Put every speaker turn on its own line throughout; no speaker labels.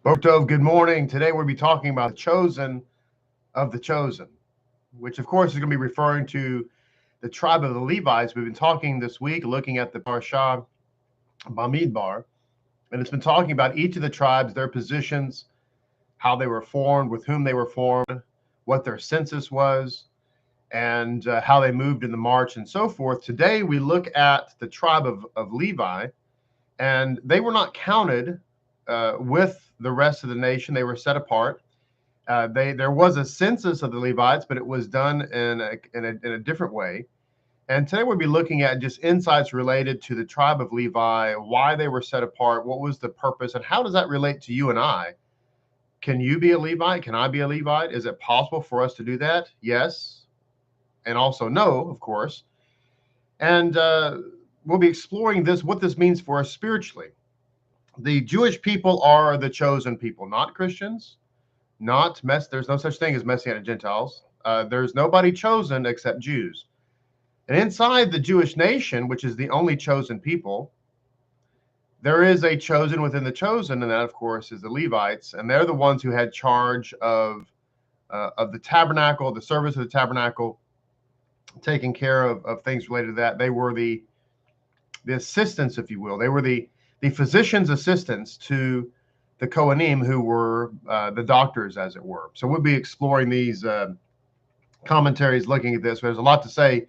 Baruch Tov, good morning. Today we'll be talking about the chosen of the chosen, which of course is going to be referring to the tribe of the Levites. We've been talking this week, looking at the Parashah Bamidbar, and it's been talking about each of the tribes, their positions, how they were formed, with whom they were formed, what their census was, and how they moved in the march and so forth. Today we look at the tribe of Levi, and they were not counted with the rest of the nation. They were set apart. There was a census of the Levites, but it was done in a different way. And today we'll be looking at just insights related to the tribe of Levi, why they were set apart, what was the purpose, and how does that relate to you and I? Can you be a Levite? Can I be a Levite? Is it possible for us to do that? Yes, and also no, of course. And we'll be exploring what this means for us spiritually. The Jewish people are the chosen people, not Christians, there's no such thing as Messianic Gentiles. There's nobody chosen except Jews. And inside the Jewish nation, which is the only chosen people, there is a chosen within the chosen, and that, of course, is the Levites. And they're the ones who had charge of the tabernacle, the service of the tabernacle, taking care of things related to that. They were the assistants, if you will. They were the physician's assistants to the Kohanim, who were the doctors, as it were. So we'll be exploring these commentaries, looking at this. There's a lot to say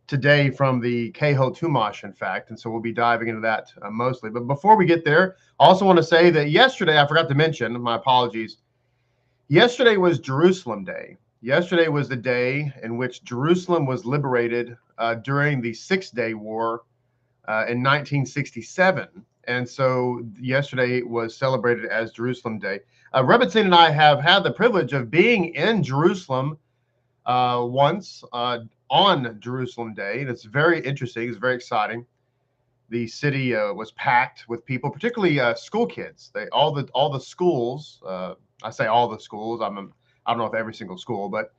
today from the Keho Tumash, in fact, and so we'll be diving into that mostly. But before we get there, I also want to say that yesterday, I forgot to mention, my apologies, yesterday was Jerusalem Day. Yesterday was the day in which Jerusalem was liberated during the Six-Day War in 1967. And so yesterday was celebrated as Jerusalem Day. Rebbe and I have had the privilege of being in Jerusalem once on Jerusalem Day, and it's very interesting. It's very exciting. The city was packed with people, particularly school kids. All the schools. I say all the schools. I don't know if every single school, but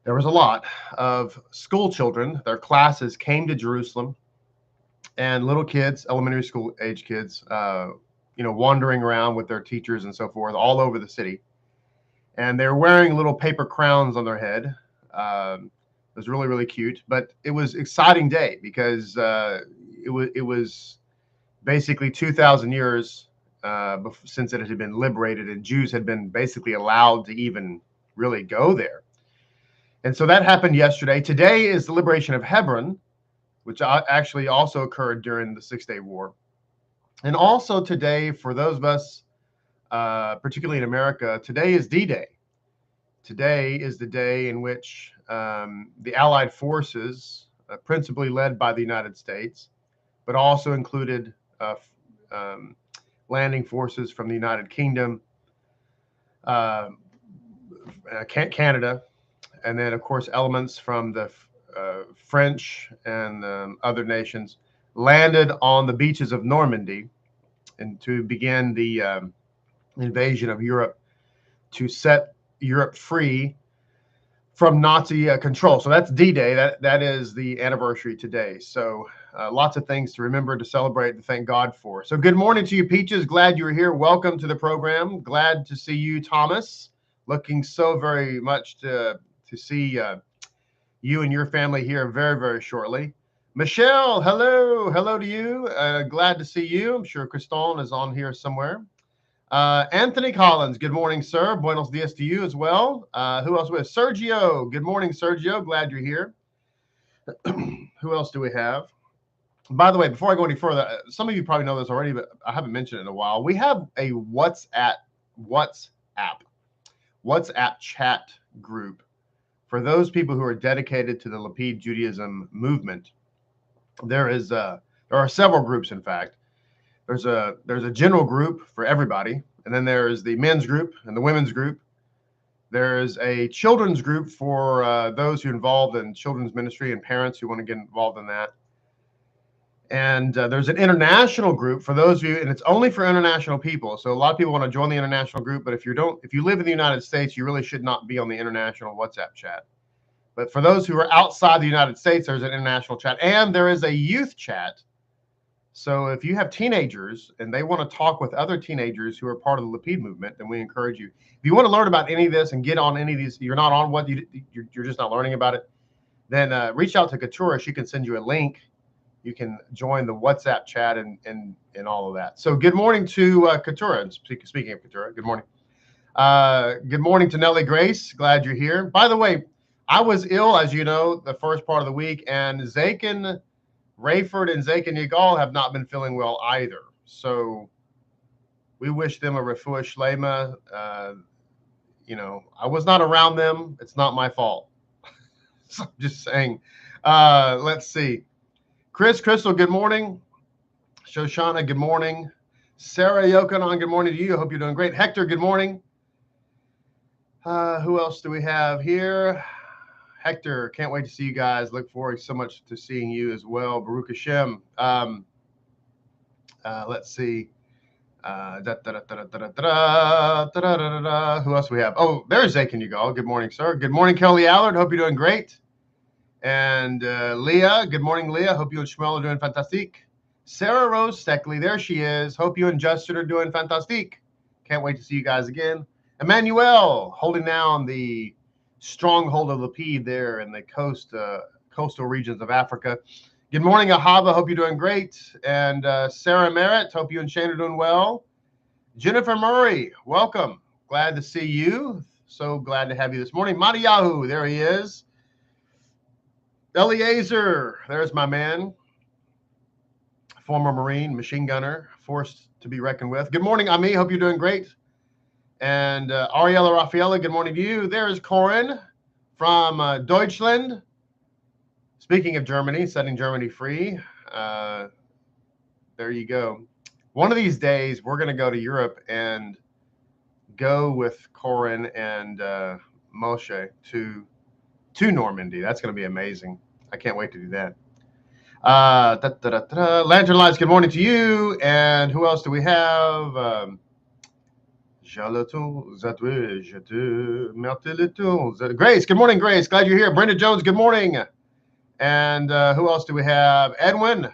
there was a lot of school children. Their classes came to Jerusalem. And little kids, elementary school age kids, wandering around with their teachers and so forth all over the city. And they're wearing little paper crowns on their head. It was really, really cute. But it was an exciting day because it was basically 2,000 years since it had been liberated, and Jews had been basically allowed to even really go there. And so that happened yesterday. Today is the liberation of Hebron, which actually also occurred during the Six-Day War. And also today, for those of us, particularly in America, today is D-Day. Today is the day in which the Allied forces, principally led by the United States, but also included landing forces from the United Kingdom, Canada, and then, of course, elements from the French and other nations, landed on the beaches of Normandy and to begin the invasion of Europe, to set Europe free from Nazi control. So that's D-Day. That is the anniversary today. So lots of things to remember, to celebrate, to thank God for. So good morning to you, Peaches. Glad you're here. Welcome to the program. Glad to see you, Thomas. Looking so very much to see you and your family here very, very shortly. Michelle, hello to you. Glad to see you. I'm sure Kriston is on here somewhere. Anthony Collins, good morning, sir. Buenos dias to you as well. Who else we have? Sergio, good morning, Sergio. Glad you're here. Who else do we have? By the way, before I go any further, some of you probably know this already, but I haven't mentioned it in a while. We have a WhatsApp chat group for those people who are dedicated to the Lapid Judaism movement. There are several groups, in fact. There's a general group for everybody, and then there's the men's group and the women's group. There's a children's group for those who are involved in children's ministry and parents who want to get involved in that. And there's an international group for those of you, and it's only for international people. So a lot of people want to join the international group, but if you live in the United States, you really should not be on the international WhatsApp chat. But for those who are outside the United States, there's an international chat, and there is a youth chat So if you have teenagers and they want to talk with other teenagers who are part of the Lapid movement, then we encourage you. If you want to learn about any of this and get on any of these, you're not on what you're just not learning about it, then reach out to Keturah. She can send you a link. You can join the WhatsApp chat and all of that. So good morning to Keturah. Speaking of Keturah, good morning. Good morning to Nellie Grace. Glad you're here. By the way, I was ill, as you know, the first part of the week, and Zakin Rayford and Zakin Yigal have not been feeling well either. So we wish them a refuah shlema. I was not around them. It's not my fault. So I'm just saying. Let's see. Crystal, good morning. Shoshana, good morning. Sarah Yokanon, good morning to you. I hope you're doing great. Hector, good morning. Who else do we have here? Hector, can't wait to see you guys. Look forward so much to seeing you as well. Baruch HaShem. Let's see. Who else we have? Oh, there's Zakin Yugal. Good morning, sir. Good morning, Kelly Allard. Hope you're doing great. And Leah. Good morning, Leah. Hope you and Shmuel are doing fantastic. Sarah Rose Steckley. There she is. Hope you and Justin are doing fantastic. Can't wait to see you guys again. Emmanuel, holding down the stronghold of Lapid there in the coastal regions of Africa. Good morning, Ahava. Hope you're doing great. And Sarah Merritt, hope you and Shane are doing well. Jennifer Murray, welcome. Glad to see you. So glad to have you this morning. Madiyahu, there he is. Eliezer, there's my man. Former Marine, machine gunner, forced to be reckoned with. Good morning, Ami. Hope you're doing great. And Ariella Raffaella, good morning to you. There's Corin from Deutschland. Speaking of Germany, setting Germany free. There you go. One of these days, we're going to go to Europe and go with Corin and Moshe to Normandy. That's going to be amazing. I can't wait to do that. Lantern Lights, good morning to you. And who else do we have? Grace, good morning, Grace. Glad you're here. Brenda Jones, good morning. And who else do we have? Edwin,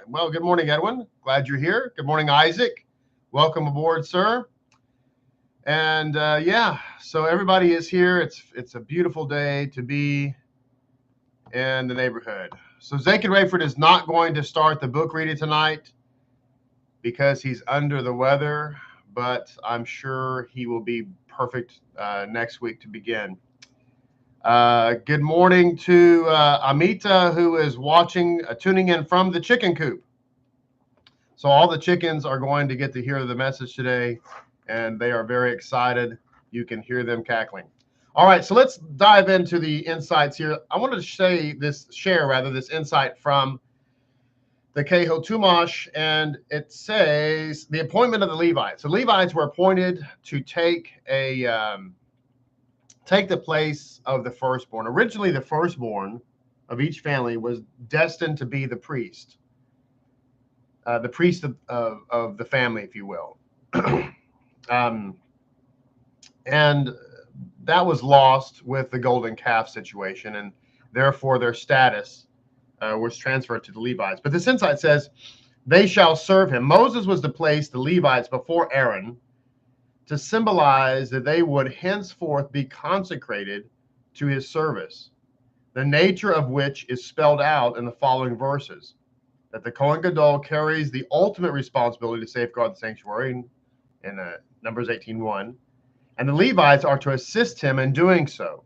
well, good morning, Edwin. Glad you're here. Good morning, Isaac. Welcome aboard, sir. And so everybody is here. It's a beautiful day to be in the neighborhood. So Zakin Rayford is not going to start the book reading tonight because he's under the weather, but I'm sure he will be perfect next week to begin. Good morning to Amita, who is tuning in from the chicken coop. So all the chickens are going to get to hear the message today, and they are very excited. You can hear them cackling. All right, so let's dive into the insights here. I wanted to share this insight from the Keho Tumash, and it says the appointment of the Levites. The Levites were appointed to take the place of the firstborn. Originally, the firstborn of each family was destined to be the priest of the family, if you will. And that was lost with the golden calf situation, and therefore their status was transferred to the Levites. But this insight says, they shall serve him. Moses was to place the Levites before Aaron to symbolize that they would henceforth be consecrated to his service, the nature of which is spelled out in the following verses, that the Kohen Gadol carries the ultimate responsibility to safeguard the sanctuary in Numbers 18:1, and the Levites are to assist him in doing so.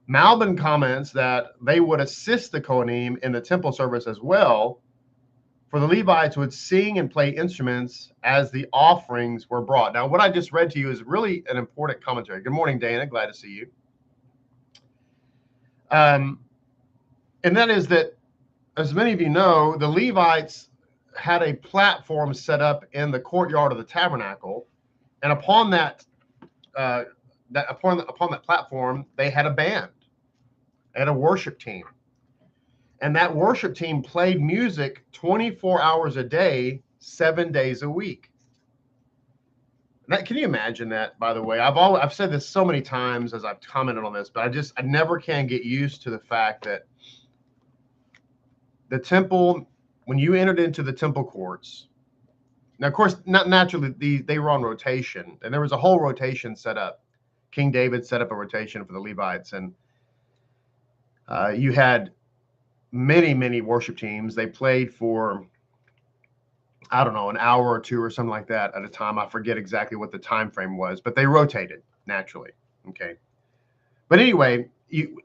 Malbin comments that they would assist the Kohanim in the temple service as well, for the Levites would sing and play instruments as the offerings were brought. Now, what I just read to you is really an important commentary. Good morning, Dana. Glad to see you. And that is that, as many of you know, the Levites had a platform set up in the courtyard of the tabernacle, and upon that platform, they had a band and a worship team. And that worship team played music 24 hours a day, 7 days a week. Can you imagine that, by the way? I've said this so many times as I've commented on this, but I never can get used to the fact that the temple when you entered into the temple courts, now, of course, not naturally, they were on rotation, and there was a whole rotation set up. King David set up a rotation for the Levites, and you had many, many worship teams. They played for, I don't know, an hour or two or something like that at a time. I forget exactly what the time frame was, but they rotated naturally. Okay. But anyway,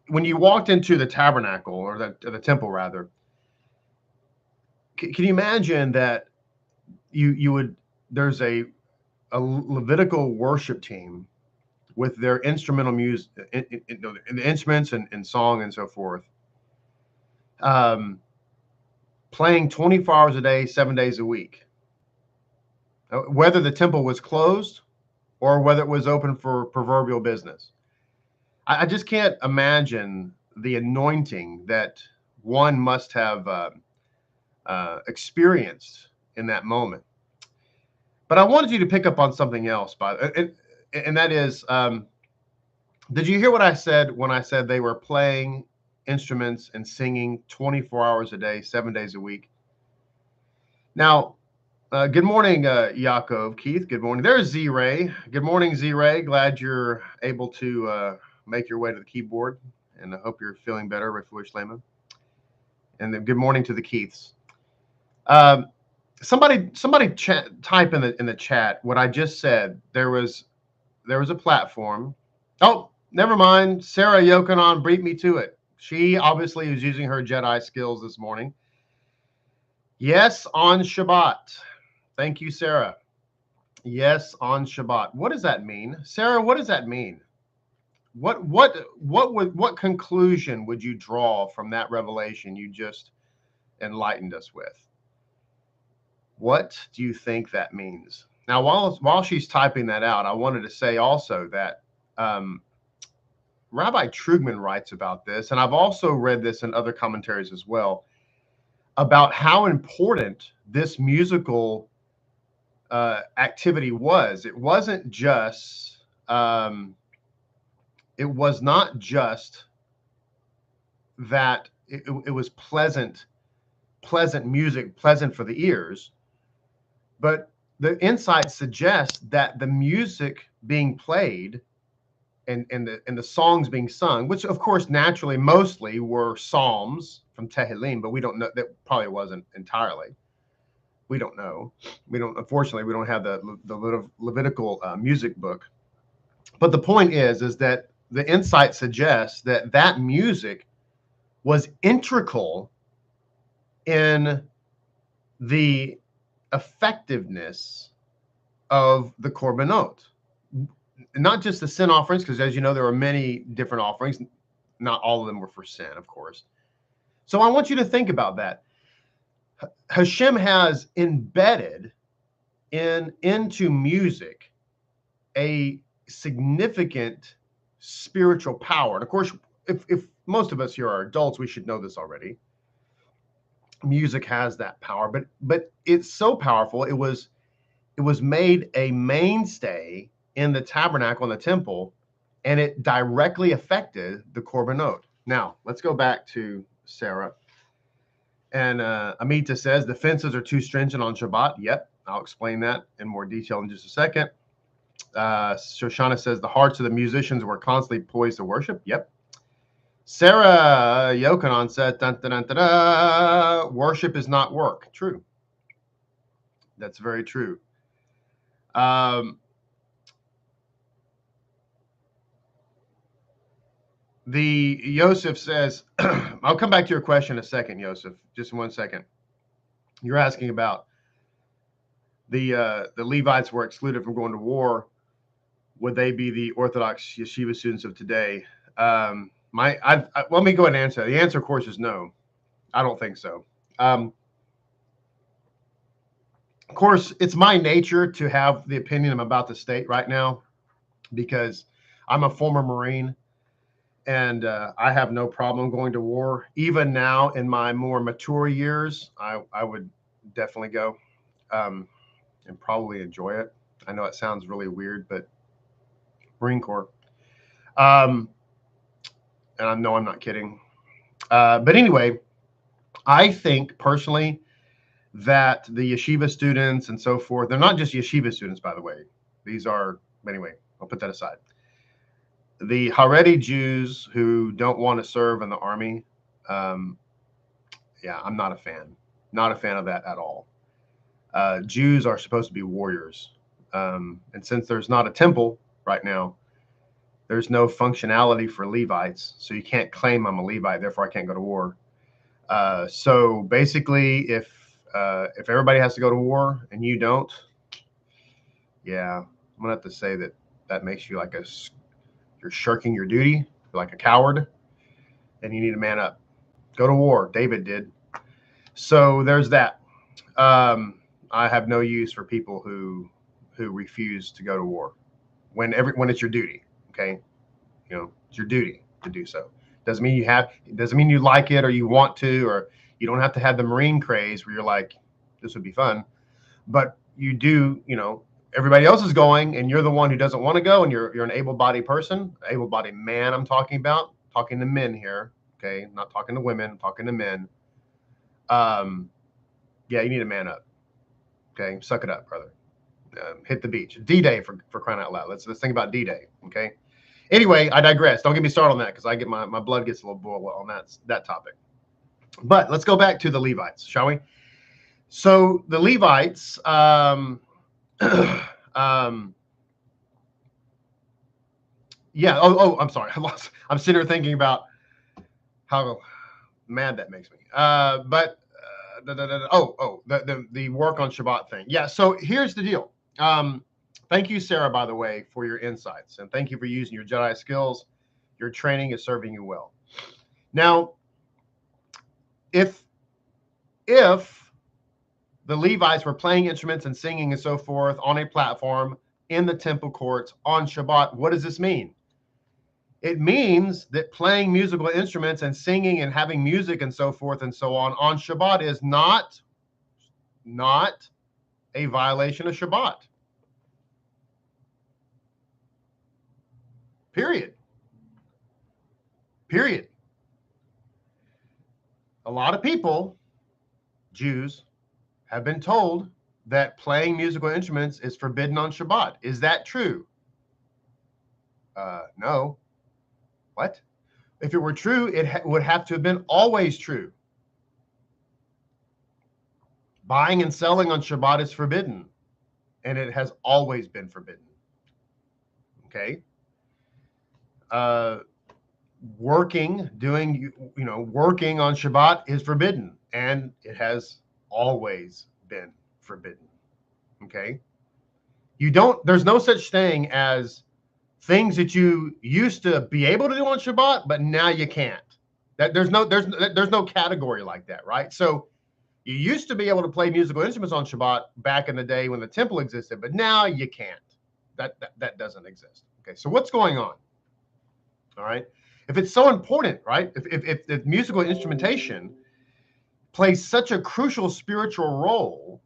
when you walked into the tabernacle, or the temple rather, can you imagine that there's a Levitical worship team with their instrumental music, the instruments and song and so forth, playing 24 hours a day, 7 days a week, whether the temple was closed or whether it was open for proverbial business. I just can't imagine the anointing that one must have experienced in that moment. But I wanted you to pick up on something else, and that is, did you hear what I said when I said they were playing instruments and singing 24 hours a day, 7 days a week? Now, good morning, Yaakov, Keith. Good morning. There's Z-Ray. Good morning, Z-Ray. Glad you're able to make your way to the keyboard, and I hope you're feeling better, Refuah Shlema. And then good morning to the Keiths. Somebody type in the chat what I just said. There was a platform. Oh, never mind. Sarah Yochanan beat me to it. She obviously was using her Jedi skills this morning. Yes, on Shabbat. Thank you, Sarah. Yes, on Shabbat. What does that mean, Sarah? What does that mean? What conclusion would you draw from that revelation you just enlightened us with? What do you think that means? Now, while she's typing that out, I wanted to say also that Rabbi Trugman writes about this, and I've also read this in other commentaries as well, about how important this musical activity was. It wasn't just, it was not just that it was pleasant music, pleasant for the ears, but the insight suggests that the music being played and the songs being sung, which of course naturally mostly were psalms from Tehillim, but we don't know, that probably wasn't entirely. We don't know. Unfortunately, we don't have the Levitical music book. But the point is that the insight suggests that music was integral in the effectiveness of the korbanot. Not just the sin offerings, because as you know, there are many different offerings. Not all of them were for sin, of course. So I want you to think about that. HaShem has embedded into music a significant spiritual power. And of course, if most of us here are adults, we should know this already. Music has that power, but it's so powerful. It was made a mainstay in the tabernacle and the temple, and it directly affected the korbanot. Now, let's go back to Sarah. And Amita says the fences are too stringent on Shabbat. Yep, I'll explain that in more detail in just a second. Shoshana says the hearts of the musicians were constantly poised to worship. Yep. Sarah Yochanan said, dun, dun, dun, dun, dun, worship is not work. True. That's very true. The Yosef says, I'll come back to your question in a second, Yosef. Just 1 second. You're asking about the Levites were excluded from going to war. Would they be the Orthodox yeshiva students of today? Let me go ahead and answer. The answer, of course, is no. I don't think so. Of course, it's my nature to have the opinion I'm about to state right now, because I'm a former Marine, and I have no problem going to war. Even now, in my more mature years, I would definitely go and probably enjoy it. I know it sounds really weird, but Marine Corps. And I know I'm not kidding. But anyway, I think personally that the yeshiva students and so forth, they're not just yeshiva students, by the way. These are, anyway, I'll put that aside. The Haredi Jews who don't want to serve in the army, yeah, I'm not a fan. Not a fan of that at all. Jews are supposed to be warriors. And since there's not a temple right now, there's no functionality for Levites. So you can't claim I'm a Levite, therefore I can't go to war. So basically, if everybody has to go to war and you don't, yeah, I'm gonna have to say that makes you like you're shirking your duty, you're like a coward, and you need to man up. Go to war. David did. So there's that. I have no use for people who refuse to go to war when it's your duty. Okay, it's your duty to do so. Doesn't mean you like it or you want to, or you don't have to have the Marine craze where you're like, this would be fun, but you do. Everybody else is going, and you're the one who doesn't want to go, and you're an able-bodied person, able-bodied man. I'm talking to men here. Okay, I'm not talking to women. I'm talking to men. Yeah, you need to man up. Okay, suck it up, brother. Hit the beach. D-Day for crying out loud. Let's think about D-Day. Okay. Anyway, I digress. Don't get me started on that because I get my blood gets a little boiled on that topic. But let's go back to the Levites, shall we? So the Levites, yeah. I'm sorry. I'm sitting here thinking about how mad that makes me. The work on Shabbat thing. Yeah. So here's the deal. Thank you, Sarah, by the way, for your insights, and thank you for using your Jedi skills. Your training is serving you well. Now, if the Levites were playing instruments and singing and so forth on a platform in the temple courts on Shabbat, what does this mean? It means that playing musical instruments and singing and having music and so forth and so on Shabbat is not a violation of Shabbat. Period. A lot of people, Jews, have been told that playing musical instruments is forbidden on Shabbat. Is that true? No. What? If it were true, it would have to have been always true. Buying and selling on Shabbat is forbidden, and it has always been forbidden. Okay? Working on Shabbat is forbidden, and it has always been forbidden. Okay? There's no such thing as things that you used to be able to do on Shabbat, but now you can't. There's no category like that, right? So you used to be able to play musical instruments on Shabbat back in the day when the temple existed, but now you can't. That doesn't exist. Okay, so what's going on? All right. If it's so important, right? If musical instrumentation plays such a crucial spiritual role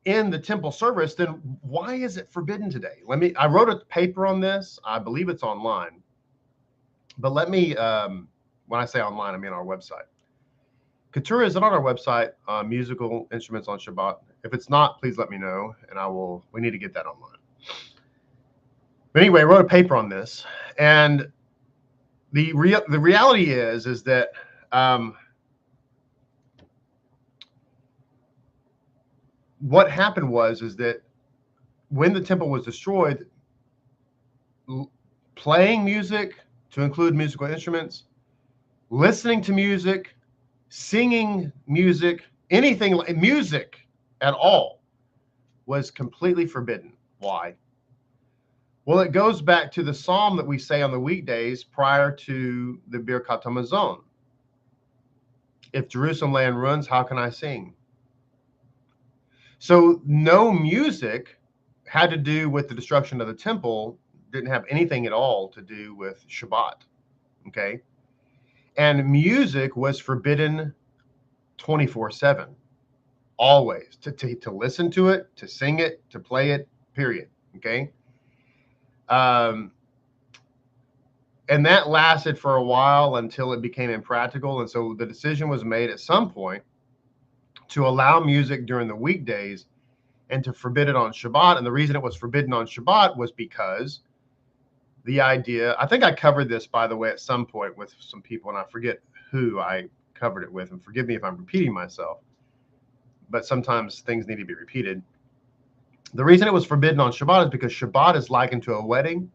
in the temple service, then why is it forbidden today? I wrote a paper on this. I believe it's online. But let me, when I say online, I mean our website. Keturah, is it on our website, musical instruments on Shabbat? If it's not, please let me know, and we need to get that online. But anyway, I wrote a paper on this, and the reality is that what happened is that when the temple was destroyed, playing music to include musical instruments, listening to music, singing music, anything like music at all was completely forbidden. Why? Well, it goes back to the psalm that we say on the weekdays prior to the Birkat HaMazon. If Jerusalem lay in ruins, how can I sing? So no music had to do with the destruction of the temple, didn't have anything at all to do with Shabbat, okay? And music was forbidden 24/7, always, to listen to it, to sing it, to play it, period, okay? And that lasted for a while until it became impractical. And so the decision was made at some point to allow music during the weekdays and to forbid it on Shabbat. And the reason it was forbidden on Shabbat was because the idea, I think I covered this, by the way, at some point with some people, and I forget who I covered it with, and forgive me if I'm repeating myself, but sometimes things need to be repeated. The reason it was forbidden on Shabbat is because Shabbat is likened to a wedding.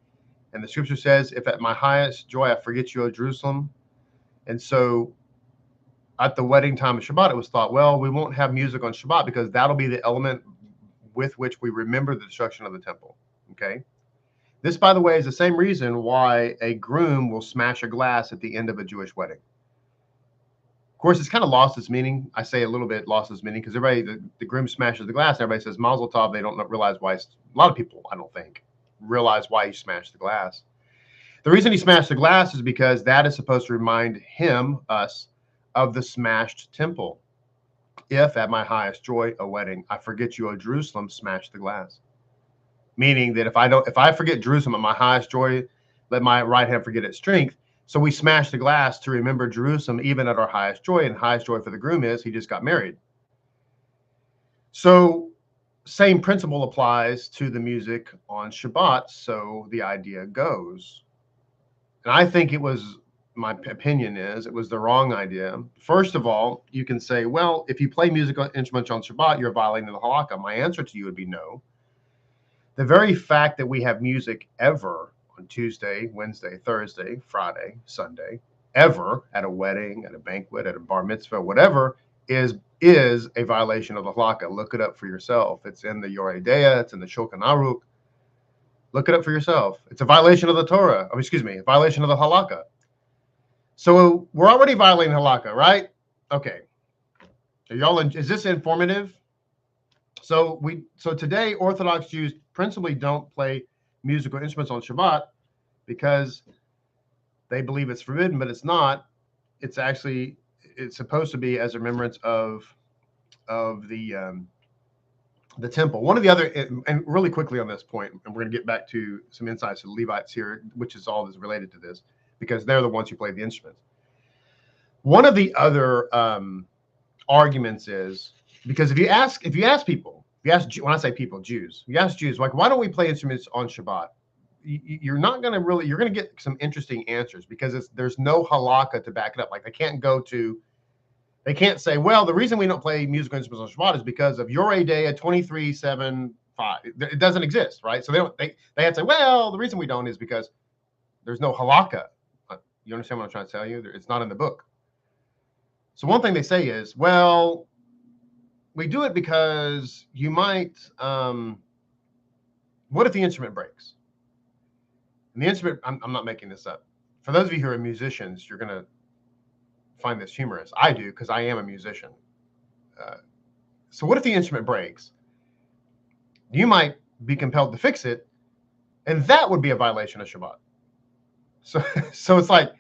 And the scripture says, if at my highest joy I forget you, O Jerusalem. And so at the wedding time of Shabbat, it was thought, well, we won't have music on Shabbat because that'll be the element with which we remember the destruction of the temple. Okay. This, by the way, is the same reason why a groom will smash a glass at the end of a Jewish wedding. Of course, it's kind of lost its meaning. I say a little bit lost its meaning because everybody, the groom smashes the glass, and everybody says Mazel Tov. They don't realize why. A lot of people, I don't think, realize why he smashed the glass. The reason he smashed the glass is because that is supposed to remind him, us, of the smashed temple. If at my highest joy, a wedding, I forget you, O Jerusalem, smash the glass. Meaning that if I forget Jerusalem at my highest joy, let my right hand forget its strength. So we smash the glass to remember Jerusalem even at our highest joy, and highest joy for the groom is he just got married. So same principle applies to the music on Shabbat. So the idea goes, and I think it was, my opinion is, it was the wrong idea. First of all, you can say, well, if you play musical instruments on Shabbat, you're violating the halakha. My answer to you would be no. The very fact that we have music ever on Tuesday, Wednesday, Thursday, Friday, Sunday, ever at a wedding, at a banquet, at a bar mitzvah, whatever, is a violation of the halakha. Look it up for yourself. It's in the Yoreh Deah, it's in the Shulchan Aruch. Look it up for yourself. It's a violation of the Torah. Oh, excuse me, a violation of the halakha. So we're already violating halakha, right? Okay. Are y'all is this informative? So today Orthodox Jews principally don't play musical instruments on Shabbat because they believe it's forbidden, but it's not. It's supposed to be as a remembrance of the temple. One of the other, and really quickly on this point, and we're going to get back to some insights to the Levites here, which is all that's related to this, because they're the ones who play the instruments. One of the other arguments is, because if you ask people, when I say people, Jews, you ask Jews, like, why don't we play instruments on Shabbat? You're not going to really, you're going to get some interesting answers because there's no halakha to back it up. Like they can't say, well, the reason we don't play musical instruments on Shabbat is because of Yoreh Deah 23:7:5. It doesn't exist, right? So they have to say, well, the reason we don't is because there's no halakha. You understand what I'm trying to tell you? It's not in the book. So one thing they say is, well, we do it because you might, what if the instrument breaks? And the instrument, I'm not making this up. For those of you who are musicians, you're going to find this humorous. I do, because I am a musician. So what if the instrument breaks? You might be compelled to fix it, and that would be a violation of Shabbat. So it's like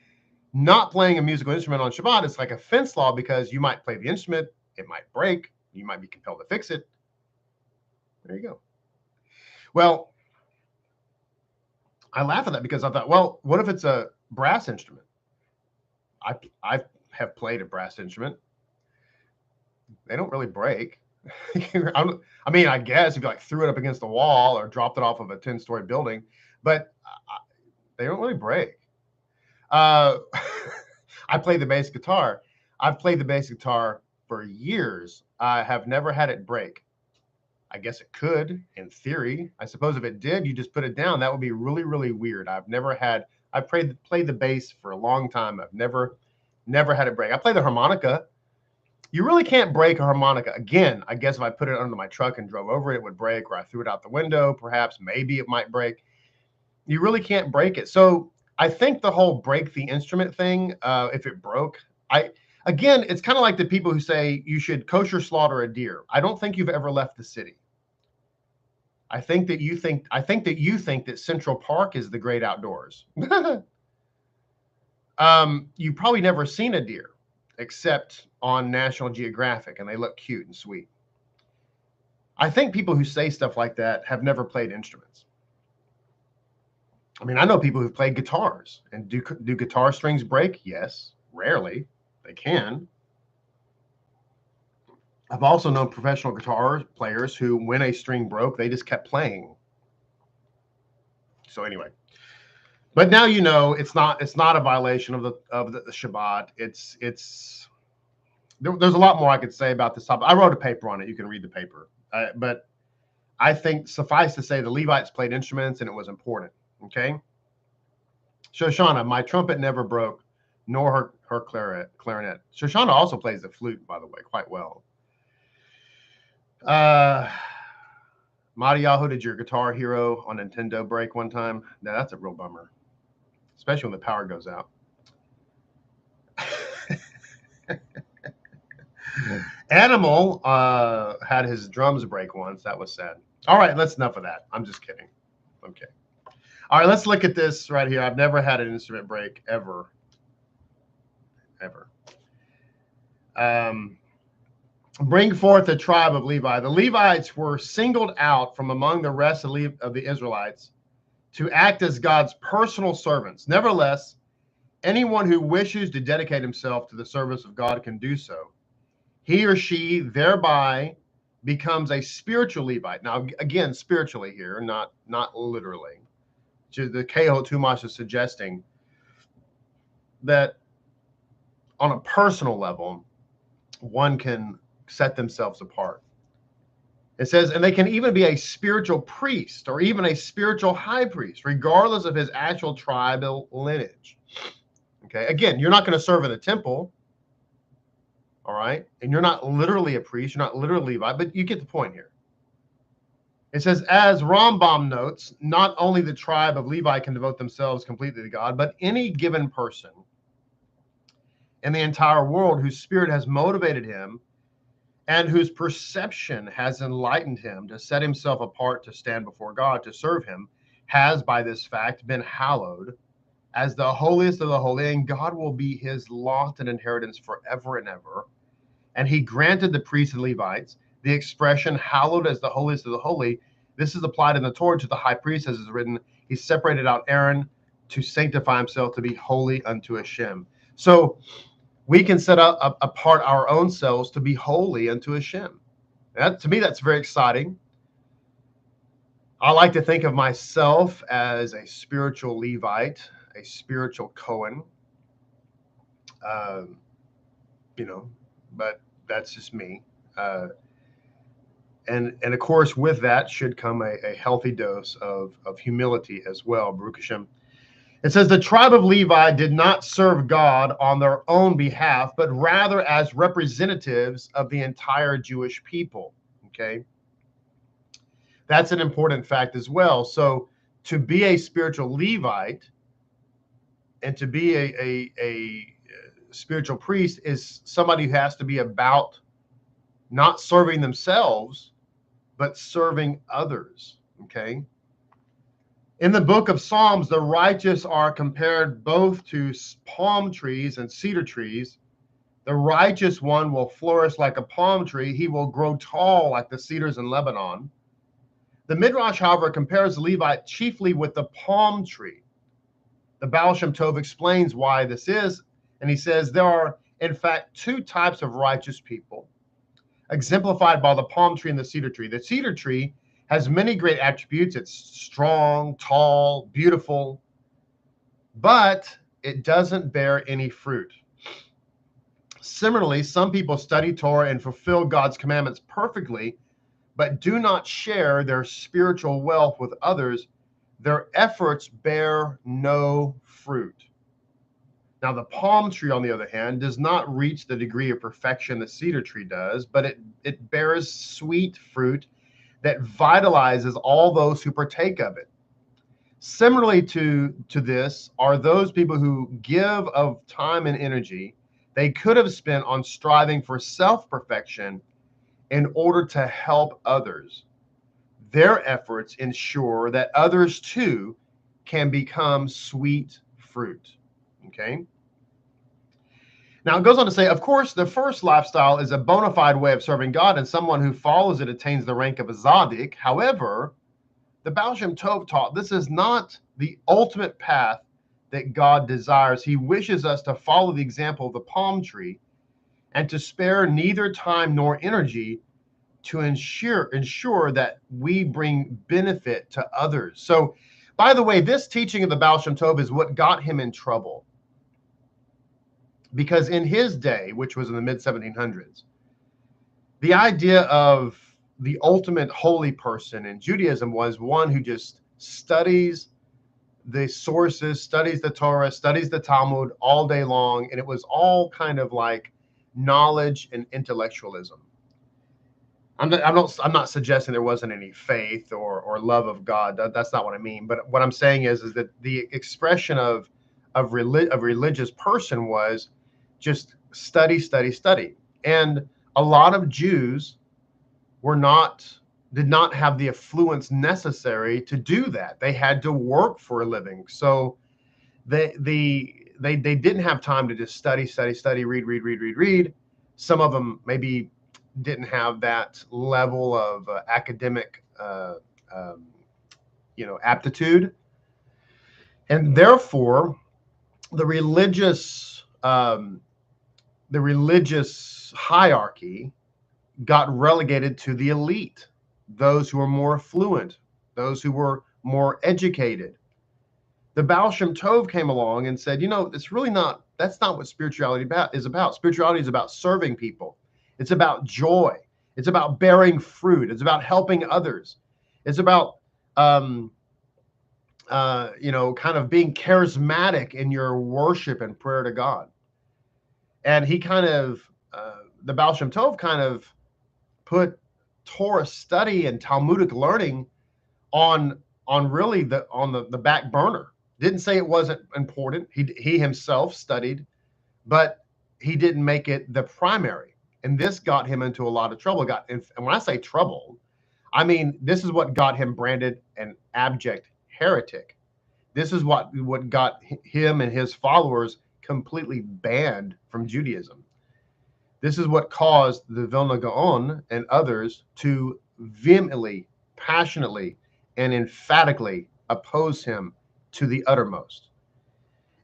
not playing a musical instrument on Shabbat. It's like a fence law because you might play the instrument, it might break, you might be compelled to fix it. There you go. Well, I laugh at that because I thought, well, what if it's a brass instrument? I have played a brass instrument. They don't really break. I mean, I guess if you like threw it up against the wall or dropped it off of a 10-story building, but they don't really break. I play the bass guitar. I've played the bass guitar for years. I have never had it break. I guess it could, in theory. I suppose if it did, you just put it down. That would be really, really weird. I've played the bass for a long time. I've never had it break. I play the harmonica. You really can't break a harmonica. Again, I guess if I put it under my truck and drove over it, it would break, or I threw it out the window, perhaps, maybe it might break. You really can't break it. So I think the whole break the instrument thing, if it broke, again, it's kind of like the people who say you should kosher slaughter a deer. I don't think you've ever left the city. I think that you think that Central Park is the great outdoors. You've probably never seen a deer except on National Geographic, and they look cute and sweet. I think people who say stuff like that have never played instruments. I mean, I know people who've played guitars, and do guitar strings break? Yes, rarely. They can. I've also known professional guitar players who, when a string broke, they just kept playing. So anyway, but now you know it's not a violation of the Shabbat. There's a lot more I could say about this topic. I wrote a paper on it. You can read the paper. But I think suffice to say the Levites played instruments and it was important. Okay. Shoshana, my trumpet never broke, nor her clarinet. Shoshana also plays the flute, by the way, quite well. Madiyahu, did your Guitar Hero on Nintendo break one time? No, that's a real bummer, especially when the power goes out. Animal had his drums break once. That was sad. All right, that's enough of that. I'm just kidding. Okay. All right, let's look at this right here. I've never had an instrument break ever. Bring forth the tribe of Levi. The Levites were singled out from among the rest of the Israelites to act as God's personal servants. Nevertheless, anyone who wishes to dedicate himself to the service of God can do so. He or she thereby becomes a spiritual Levite. Now, again, spiritually here, not literally. The Keho Tumash is suggesting that on a personal level, one can set themselves apart. It says, and they can even be a spiritual priest or even a spiritual high priest, regardless of his actual tribal lineage. Okay, again, you're not going to serve in the temple, all right? And you're not literally a priest, you're not literally Levi, but you get the point here. It says, as Rambam notes, not only the tribe of Levi can devote themselves completely to God, but any given person in the entire world whose spirit has motivated him and whose perception has enlightened him to set himself apart to stand before God, to serve him, has by this fact been hallowed as the holiest of the holy, and God will be his lot and inheritance forever and ever. And he granted the priests and Levites the expression hallowed as the holiest of the holy. This is applied in the Torah to the high priest, as is written, he separated out Aaron to sanctify himself to be holy unto HaShem. So we can set apart our own selves to be holy unto HaShem. To me, that's very exciting. I like to think of myself as a spiritual Levite, a spiritual Cohen, but that's just me. And of course, with that should come a healthy dose of humility as well, Baruch HaShem. It says the tribe of Levi did not serve God on their own behalf, but rather as representatives of the entire Jewish people. Okay. That's an important fact as well. So to be a spiritual Levite and to be a spiritual priest is somebody who has to be about not serving themselves, but serving others. Okay. In the book of Psalms, the righteous are compared both to palm trees and cedar trees. The righteous one will flourish like a palm tree. He will grow tall like the cedars in Lebanon. The Midrash, however, compares the Levite chiefly with the palm tree. The Baal Shem Tov explains why this is, and he says there are, in fact, two types of righteous people, exemplified by the palm tree and the cedar tree. The cedar tree has many great attributes. It's strong, tall, beautiful, but it doesn't bear any fruit. Similarly, some people study Torah and fulfill God's commandments perfectly, but do not share their spiritual wealth with others. Their efforts bear no fruit. Now, the palm tree, on the other hand, does not reach the degree of perfection the cedar tree does, but it bears sweet fruit that vitalizes all those who partake of it. Similarly to this are those people who give of time and energy they could have spent on striving for self-perfection in order to help others. Their efforts ensure that others too can become sweet fruit. Okay? Now, it goes on to say, of course, the first lifestyle is a bona fide way of serving God, and someone who follows it attains the rank of a Zadik. However, the Baal Shem Tov taught this is not the ultimate path that God desires. He wishes us to follow the example of the palm tree and to spare neither time nor energy to ensure that we bring benefit to others. So, by the way, this teaching of the Baal Shem Tov is what got him in trouble. Because in his day, which was in the mid-1700s, the idea of the ultimate holy person in Judaism was one who just studies the sources, studies the Torah, studies the Talmud all day long, and it was all kind of like knowledge and intellectualism. I'm not suggesting there wasn't any faith or love of God. That's not what I mean. But what I'm saying is that the expression of religious person was just study, study, study. And a lot of Jews did not have the affluence necessary to do that. They had to work for a living. So they didn't have time to just study, read. Some of them maybe didn't have that level of academic aptitude. And therefore the religious hierarchy got relegated to the elite, those who were more affluent, those who were more educated. The Baal Shem Tov came along and said, that's not what spirituality is about. Spirituality is about serving people. It's about joy. It's about bearing fruit. It's about helping others. It's about, kind of being charismatic in your worship and prayer to God. And he the Baal Shem Tov kind of put Torah study and Talmudic learning on the back burner. Didn't say it wasn't important. He himself studied, but he didn't make it the primary. And this got him into a lot of trouble. And when I say trouble, I mean this is what got him branded an abject heretic. This is what got him and his followers completely banned from Judaism. This is what caused the Vilna Gaon and others to vehemently, passionately, and emphatically oppose him to the uttermost.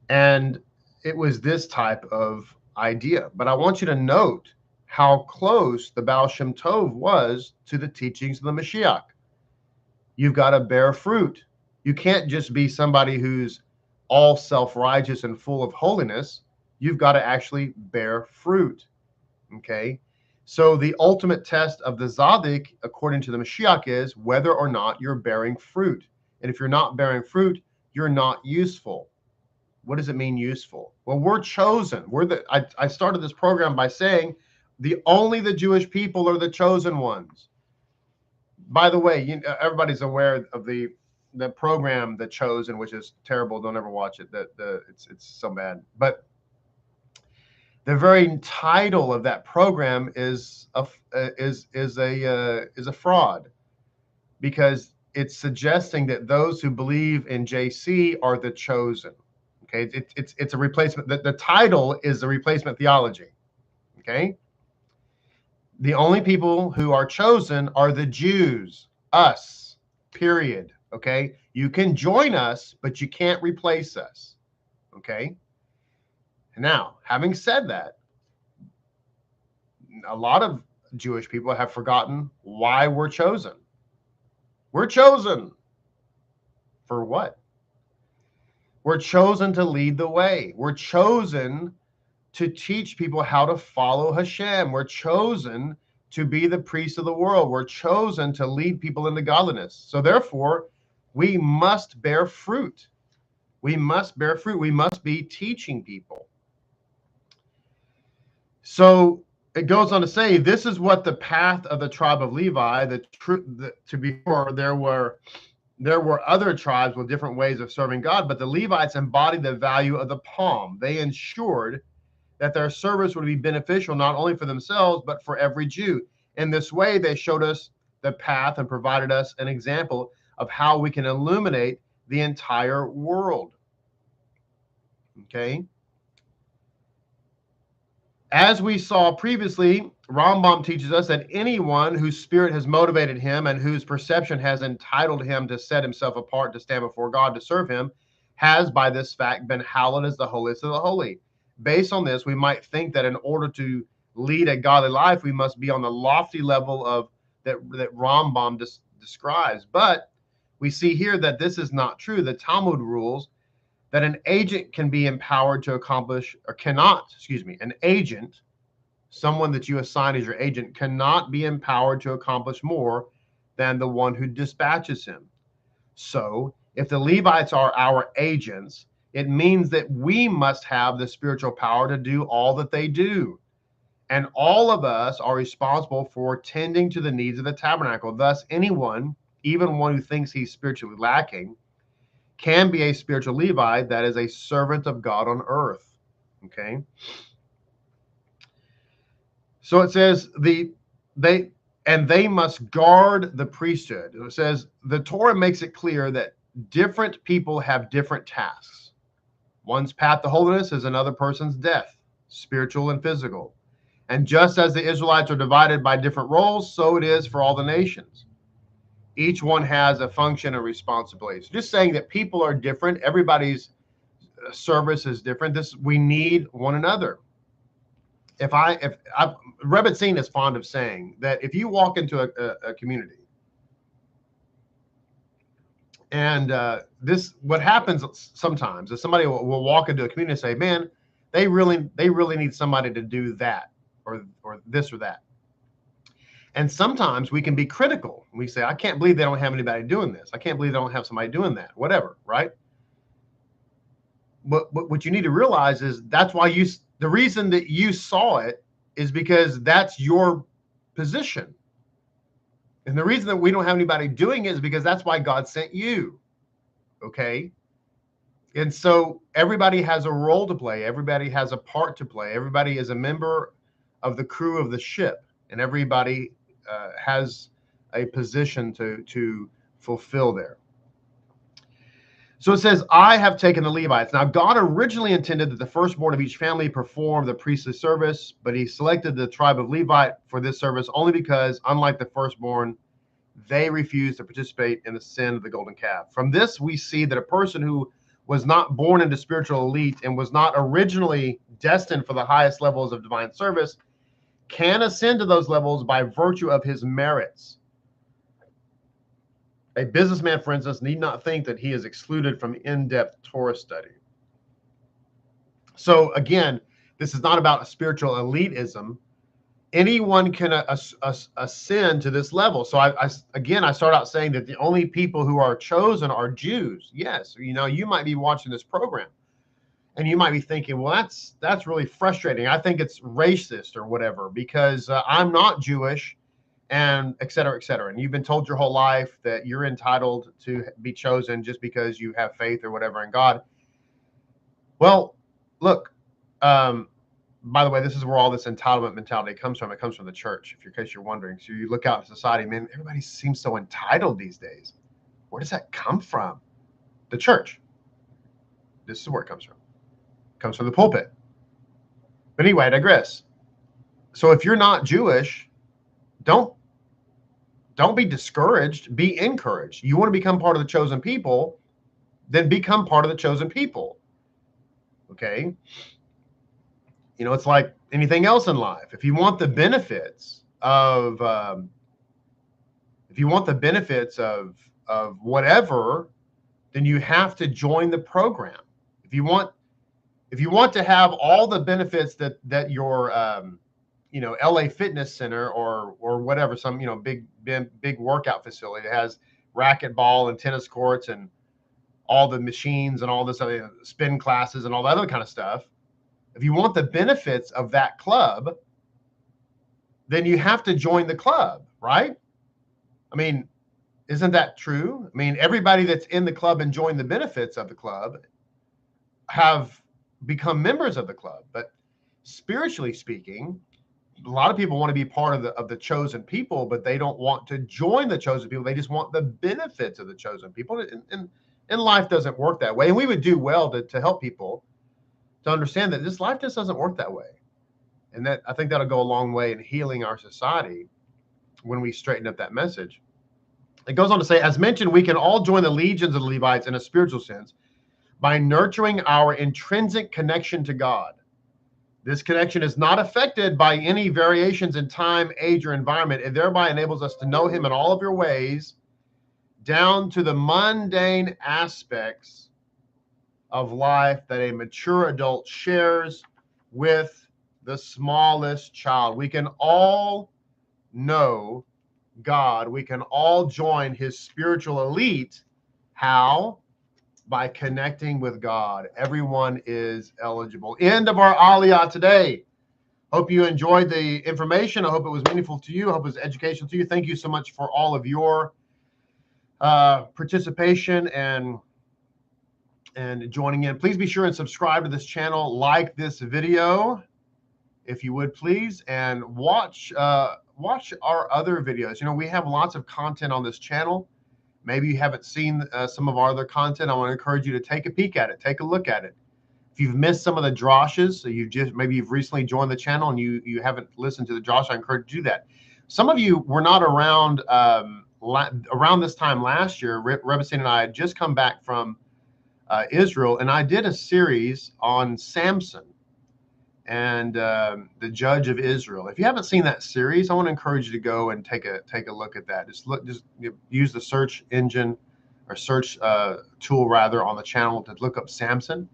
And it was this type of idea. But I want you to note how close the Baal Shem Tov was to the teachings of the Moshiach. You've got to bear fruit. You can't just be somebody who's all self-righteous and full of holiness. You've got to actually bear fruit. Okay? So the ultimate test of the Tzaddik, according to the Moshiach, is whether or not you're bearing fruit. And if you're not bearing fruit, you're not useful. What does it mean, useful? Well, we're chosen. I started this program by saying only the Jewish people are the chosen ones. By the way, everybody's aware of the program The Chosen, which is terrible. Don't ever watch it. It's so bad. But the very title of that program is a fraud, because it's suggesting that those who believe in JC are the chosen. Okay, it's a replacement. The title is a replacement theology. Okay, the only people who are chosen are the Jews, us. Period. Okay, you can join us, but you can't replace us. Okay. Now, having said that, a lot of Jewish people have forgotten why we're chosen. We're chosen for what? We're chosen to lead the way. We're chosen to teach people how to follow HaShem. We're chosen to be the priests of the world. We're chosen to lead people into godliness. So therefore, we must bear fruit. We must bear fruit. We must be teaching people. So it goes on to say, this is what the path of the tribe of Levi, before there were other tribes with different ways of serving God, but the Levites embodied the value of the palm. They ensured that their service would be beneficial not only for themselves, but for every Jew. In this way, they showed us the path and provided us an example of how we can illuminate the entire world. Okay? As we saw previously, Rambam teaches us that anyone whose spirit has motivated him and whose perception has entitled him to set himself apart to stand before God to serve him has, by this fact, been hallowed as the holiest of the holy. Based on this, we might think that in order to lead a godly life, we must be on the lofty level of that Rambam describes. But we see here that this is not true. The Talmud rules that an agent can be empowered to accomplish, or cannot, an agent, someone that you assign as your agent, cannot be empowered to accomplish more than the one who dispatches him. So if the Levites are our agents, it means that we must have the spiritual power to do all that they do. And all of us are responsible for tending to the needs of the tabernacle. Thus, anyone, even one who thinks he's spiritually lacking, can be a spiritual Levite, that is a servant of God on earth. Okay. So it says they must guard the priesthood. It says the Torah makes it clear that different people have different tasks. One's path to holiness is another person's death, spiritual and physical. And just as the Israelites are divided by different roles, so it is for all the nations. Each one has a function and responsibility. So just saying that people are different, everybody's service is different. We need one another. Rabbi Singer is fond of saying that if you walk into a community, and what happens sometimes is somebody will walk into a community and say, man, they really need somebody to do that or this or that. And sometimes we can be critical. We say, I can't believe they don't have anybody doing this. I can't believe they don't have somebody doing that, whatever, right? But what you need to realize is that's why the reason that you saw it is because that's your position. And the reason that we don't have anybody doing it is because that's why God sent you. Okay? And so everybody has a role to play. Everybody has a part to play. Everybody is a member of the crew of the ship. And everybody has a position to fulfill there. So it says, I have taken the Levites. Now, God originally intended that the firstborn of each family perform the priestly service, but he selected the tribe of Levite for this service only because, unlike the firstborn, they refused to participate in the sin of the golden calf. From this, we see that a person who was not born into spiritual elite and was not originally destined for the highest levels of divine service can ascend to those levels by virtue of his merits. A businessman, for instance, need not think that he is excluded from in-depth Torah study. So again, this is not about a spiritual elitism. Anyone can ascend to this level. So I start out saying that the only people who are chosen are Jews. Yes, you might be watching this program and you might be thinking, well, that's really frustrating. I think it's racist or whatever because I'm not Jewish, and et cetera, et cetera. And you've been told your whole life that you're entitled to be chosen just because you have faith or whatever in God. Well, look, by the way, this is where all this entitlement mentality comes from. It comes from the church, in case you're wondering. So you look out in society, man, everybody seems so entitled these days. Where does that come from? The church. This is where it comes from. It comes from the pulpit. But anyway, I digress. So if you're not Jewish, don't be discouraged, be encouraged. You want to become part of the chosen people, then become part of the chosen people. Okay? It's like anything else in life. If you want the benefits of whatever, then you have to join the program. If you want to have all the benefits that your LA Fitness Center or whatever, some big workout facility that has racquetball and tennis courts and all the machines and all this other spin classes and all that other kind of stuff. If you want the benefits of that club, then you have to join the club, right? I mean, isn't that true? I mean, everybody that's in the club enjoying the benefits of the club have become members of the club. But spiritually speaking, a lot of people want to be part of the chosen people, but they don't want to join the chosen people. They just want the benefits of the chosen people. And life doesn't work that way. And we would do well to help people to understand that this life just doesn't work that way. And that I think that'll go a long way in healing our society when we straighten up that message. It goes on to say, as mentioned, we can all join the legions of the Levites in a spiritual sense by nurturing our intrinsic connection to God. This connection is not affected by any variations in time, age, or environment. It thereby enables us to know him in all of your ways, down to the mundane aspects of life that a mature adult shares with the smallest child. We can all know God. We can all join his spiritual elite. How? By connecting with God. Everyone is eligible. End of our Aliyah today. Hope you enjoyed the information. I hope it was meaningful to you. I hope it was educational to you. Thank you so much for all of your participation and joining in. Please be sure and subscribe to this channel. Like this video, if you would please, and watch our other videos. You know, we have lots of content on this channel. Maybe you haven't seen some of our other content. I want to encourage you to take a peek at it, take a look at it. If you've missed some of the drashes, so maybe you've recently joined the channel and you haven't listened to the drash, I encourage you to do that. Some of you were not around around this time last year. Rabbi Singer and I had just come back from Israel, and I did a series on Samson and the judge of Israel. If you haven't seen that series, I want to encourage you to go and take a look at that. Just use the search engine or search tool rather on the channel to look up Samson.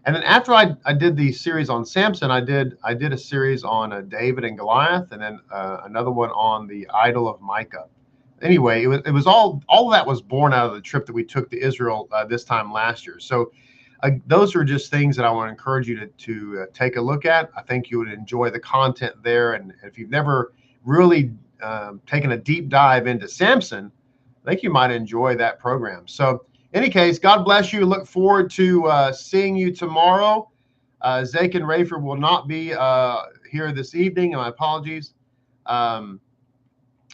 And then after I did the series on Samson, I did a series on David and Goliath, and then another one on the idol of Micah. Anyway, it was all of that was born out of the trip that we took to Israel this time last year. So those are just things that I want to encourage you to take a look at. I think you would enjoy the content there. And if you've never really taken a deep dive into Samson, I think you might enjoy that program. So in any case, God bless you. Look forward to seeing you tomorrow. Zake and Rafer will not be here this evening. My apologies.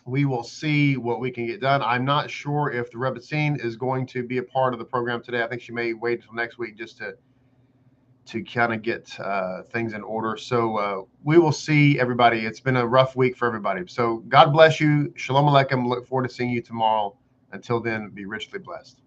We will see what we can get done. I'm not sure if the Rebbe is going to be a part of the program today. I think she may wait until next week just to kind of get things in order. So we will see, everybody. It's been a rough week for everybody. So God bless you. Shalom Aleichem. Look forward to seeing you tomorrow. Until then, be richly blessed.